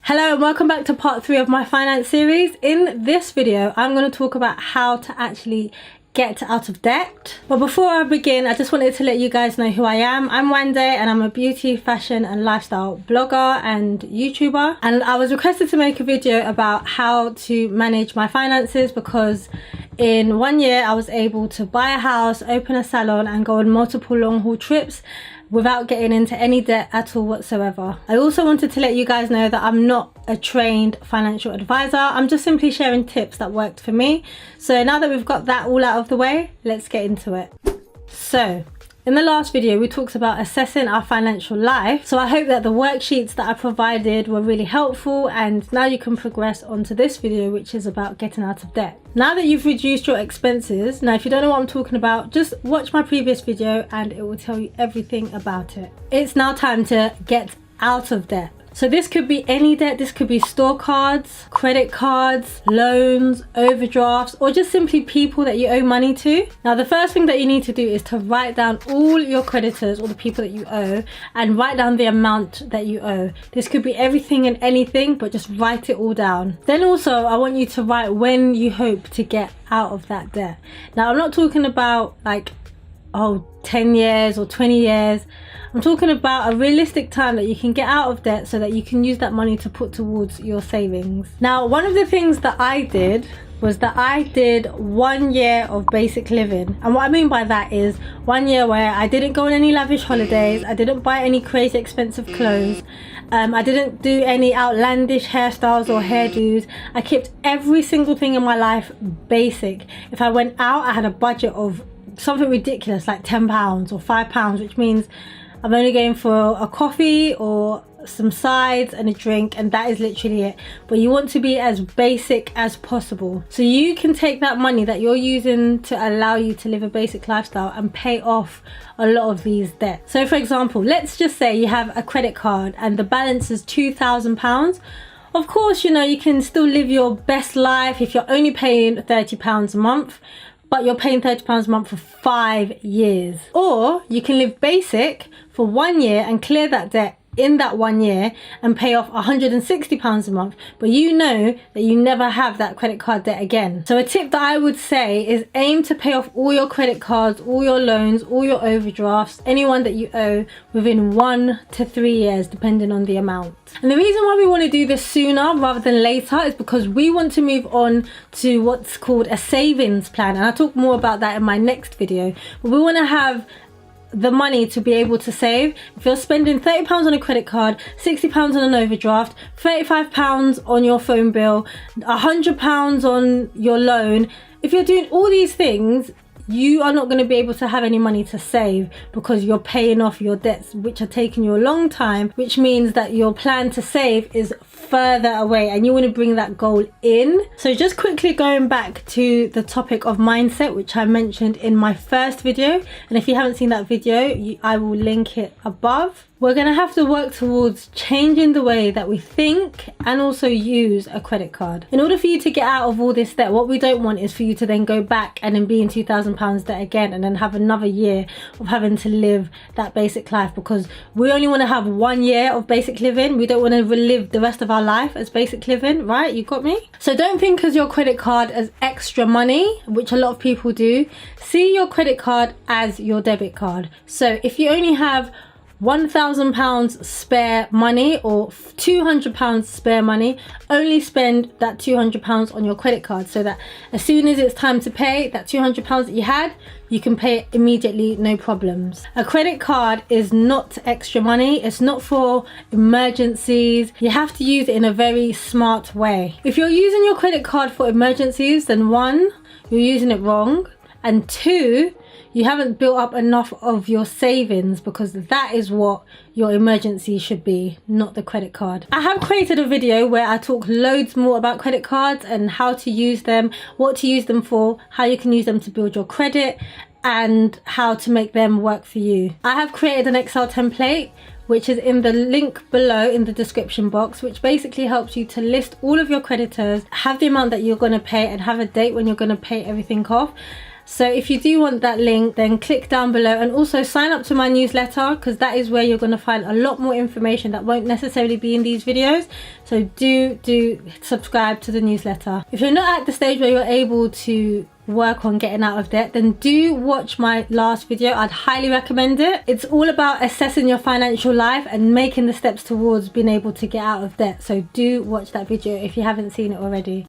Hello and welcome back to part 3 of my finance series. In this video, I'm going to talk about how to actually get out of debt. But before I begin, I just wanted to let you guys know who I am. I'm Wande and I'm a beauty, fashion and lifestyle blogger and YouTuber. And I was requested to make a video about how to manage my finances because in 1 year I was able to buy a house, open a salon and go on multiple long haul trips without getting into any debt at all whatsoever. I also wanted to let you guys know that I'm not a trained financial advisor. I'm just simply sharing tips that worked for me. So now that we've got that all out of the way, let's get into it. So in the last video, we talked about assessing our financial life. So I hope that the worksheets that I provided were really helpful, and now you can progress on to this video, which is about getting out of debt. Now that you've reduced your expenses, now if you don't know what I'm talking about, just watch my previous video and it will tell you everything about it. It's now time to get out of debt. So this could be any debt. This could be store cards, credit cards, loans, overdrafts, or just simply people that you owe money to. Now the first thing that you need to do is to write down all your creditors or the people that you owe and write down the amount that you owe. This could be everything and anything, but just write it all down. Then also I want you to write when you hope to get out of that debt. Now I'm not talking about like 10 years or 20 years. I'm talking about a realistic time that you can get out of debt so that you can use that money to put towards your savings. Now, one of the things that I did was that I did 1 year of basic living. And what I mean by that is 1 year where I didn't go on any lavish holidays, I didn't buy any crazy expensive clothes, I didn't do any outlandish hairstyles or hairdos. I kept every single thing in my life basic. If I went out, I had a budget of something ridiculous like £10 or £5, which means I'm only going for a coffee or some sides and a drink, and that is literally it. But you want to be as basic as possible so you can take that money that you're using to allow you to live a basic lifestyle and pay off a lot of these debts. So for example, let's just say you have a credit card and the balance is £2,000. Of course, you know, you can still live your best life if you're only paying £30 a month, but you're paying £30 a month for 5 years. Or you can live basic for 1 year and clear that debt in that 1 year and pay off £160 a month, but you know that you never have that credit card debt again. So a tip that I would say is aim to pay off all your credit cards, all your loans, all your overdrafts, anyone that you owe within 1 to 3 years, depending on the amount. And the reason why we want to do this sooner rather than later is because we want to move on to what's called a savings plan, and I'll talk more about that in my next video. But we want to have the money to be able to save. If you're spending £30 on a credit card, £60 on an overdraft, £35 on your phone bill, £100 on your loan, if you're doing all these things, you are not going to be able to have any money to save because you're paying off your debts, which are taking you a long time, which means that your plan to save is further away and you want to bring that goal in. So just quickly going back to the topic of mindset, which I mentioned in my first video, and if you haven't seen that video, I will link it above. We're going to have to work towards changing the way that we think and also use a credit card. In order for you to get out of all this debt, what we don't want is for you to then go back and then be in £2,000 debt again and then have another year of having to live that basic life, because we only want to have 1 year of basic living. We don't want to relive the rest of our life as basic living, right? You got me? So don't think of your credit card as extra money, which a lot of people do. See your credit card as your debit card. So if you only have £1,000 spare money or £200 spare money, only spend that £200 on your credit card so that as soon as it's time to pay that £200 that you had, you can pay it immediately, no problems. A credit card is not extra money. It's not for emergencies. You have to use it in a very smart way. If you're using your credit card for emergencies, then 1, you're using it wrong, and 2, you haven't built up enough of your savings, because that is what your emergency should be, not the credit card. I have created a video where I talk loads more about credit cards and how to use them, what to use them for, how you can use them to build your credit, and how to make them work for you. I have created an Excel template which is in the link below in the description box, which basically helps you to list all of your creditors, have the amount that you're going to pay and have a date when you're going to pay everything off. So if you do want that link, then click down below, and also sign up to my newsletter, because that is where you're going to find a lot more information that won't necessarily be in these videos. So do subscribe to the newsletter. If you're not at the stage where you're able to work on getting out of debt, then do watch my last video. I'd highly recommend it. It's all about assessing your financial life and making the steps towards being able to get out of debt. So do watch that video if you haven't seen it already.